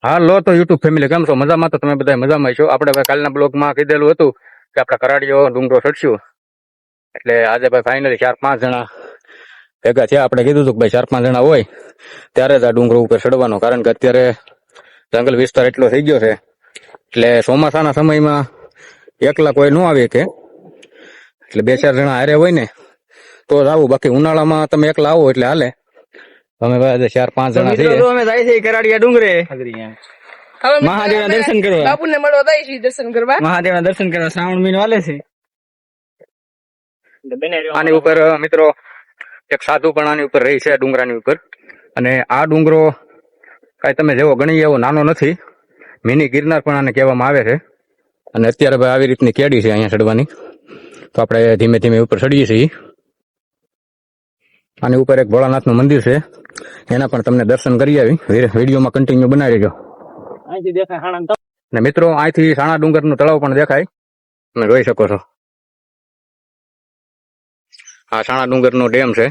હાલો તો YouTube family કેમ છો? મજામાં? તો તમે બધા મજામાં છો? આપણે ભાઈ કાલના બ્લોગમાં કીધેલું હતું કે આપણે કરાડીઓ ડુંગરો ચડશું, એટલે આજે ભાઈ ફાઇનલી 4-5 જણા ભેગા થયા. આપણે કીધું હતું કે ભાઈ 4-5 જણા હોય ત્યારે જ આ ડુંગરો ઉપર ચડવાનો, કારણ કે અત્યારે જંગલ વિસ્તાર એટલો થઈ ગયો છે, એટલે ચોમાસાના સમયમાં એકલા કોઈ ન આવી શકે, એટલે 2-4 જણા હારે હોય ને તો જ આવું. બાકી ઉનાળામાં તમે એકલા આવો એટલે હાલે. અમે ભાઈ 4-5 જણા છીએ. અમે જાય છે કરાડિયા ડુંગરે મહાદેવના દર્શન કરવા. બાપુને મળવા જાય છે દર્શન કરવા. મહાદેવના દર્શન કરવા. શ્રાવણ મહિનો હાલે છે. આની ઉપર મિત્રો એક સાધુ પણ આની ઉપર રહી છે, ડુંગરાની ઉપર. અને આ ડુંગરો કાંઈ તમે જેવો ગણી એવો નાનો નથી, મિની ગિરનાર પણ આને કહેવામાં આવે છે. અને અત્યારે ભાઈ આવી રીતની કેડી છે અહીંયા ચડવાની, તો આપણે ધીમે ધીમે ઉપર ચડીએ છીએ. આની ઉપર એક ભોળાનાથનું મંદિર છે, એના પણ તમને દર્શન કરી આવી. વિડીયોમાં કન્ટિન્યુ બનાવી રહેજો. ને મિત્રો અહીંથી સાણા ડુંગરનું તળાવ પણ દેખાય, તમે જોઈ શકો છો. આ સાણા ડુંગરનો ડેમ છે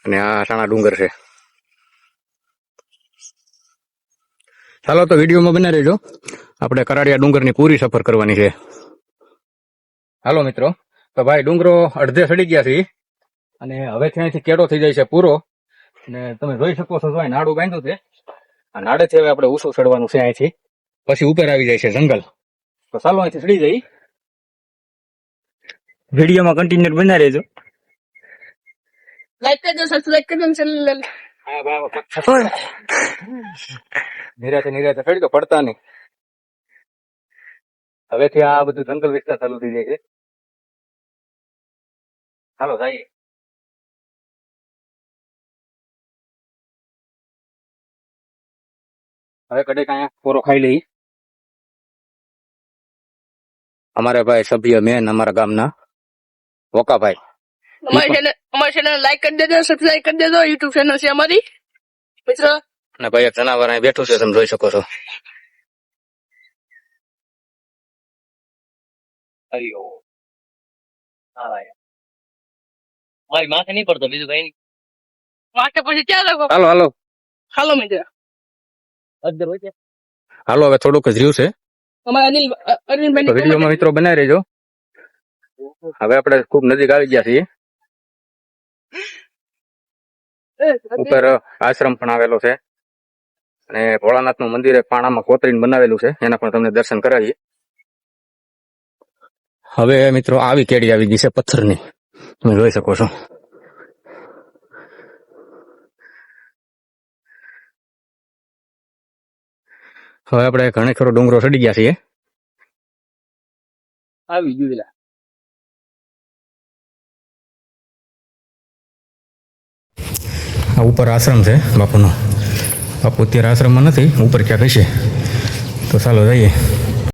અને આ સાણા ડુંગર છે. ચાલો તો વિડીયોમાં બનાવી રહેજો, આપણે કરાડિયા ડુંગરની પૂરી સફર કરવાની છે. હાલો મિત્રો, તો ભાઈ ડુંગરો અડધે ચડી ગયા છે અને હવે ત્યાંથી કેડો થઈ જાય છે પૂરો. અને તમે જોઈ શકો છો, નાડું બાંધ્યું છે. આ નાડેથી હવે આપણે ઊંચું ચડવાનું છે અહીંથી, પછી ઉપર આવી જાય છે જંગલ. તો ચાલો અહીંથી ચડી જઈ. વિડીયોમાં કન્ટિન્યુ બનાવી રહેજો. લાઈક કરજો, સબસ્ક્રાઇબ કરજો ને ચેનલ નિરાતે ચડી તો પડતા નહીં. હવેથી આ બધું જંગલ વિસ્તાર ચાલુ થઈ જાય છે. ચાલો જઈએ. હવે કડે કાંઈ પોરો ખાઈ લઈ. અમારે ભાઈ સભ્ય મેન અમારા ગામના વોકાભાઈ. અમારી ચેનલ લાઈક કરી દેજો, સબસ્ક્રાઇબ કરી દેજો. યુટ્યુબ ચેનલ છે અમારી મિત્રો. અને ભાઈ એક જનાવર અહીં બેઠું છે, તમે જોઈ શકો છો. મારી માથે નહીં પડતો, બીજું કઈ નહીં. વાટે પછી ક્યાં લાગો? હાલો હાલો હાલો મિત્ર, હાલો, હવે થોડુંક જ રહ્યું છે. અમારા અરવિંદભાઈ વિડીયોમાં મિત્રો બનાવી રહેજો. હવે આપણે ખુબ નજીક આવી ગયા છીએ. ઉપર આશ્રમ પણ આવેલો છે અને ભોળાનાથનું મંદિર પાણામાં કોતરીને બનાવેલું છે, એના પણ તમને દર્શન કરાવીએ. હવે મિત્રો આવી કેડી આવી ગઈ છે પથ્થરની, તમે જોઈ શકો છો. હવે આપણે ઘણી ખરો ડુંગરો ચડી ગયા છીએ. આવી ગયું. આ ઉપર આશ્રમ છે બાપુનો. બાપુ અત્યારે આશ્રમમાં નથી, ઉપર ક્યાંક હશે. તો ચાલો જઈએ.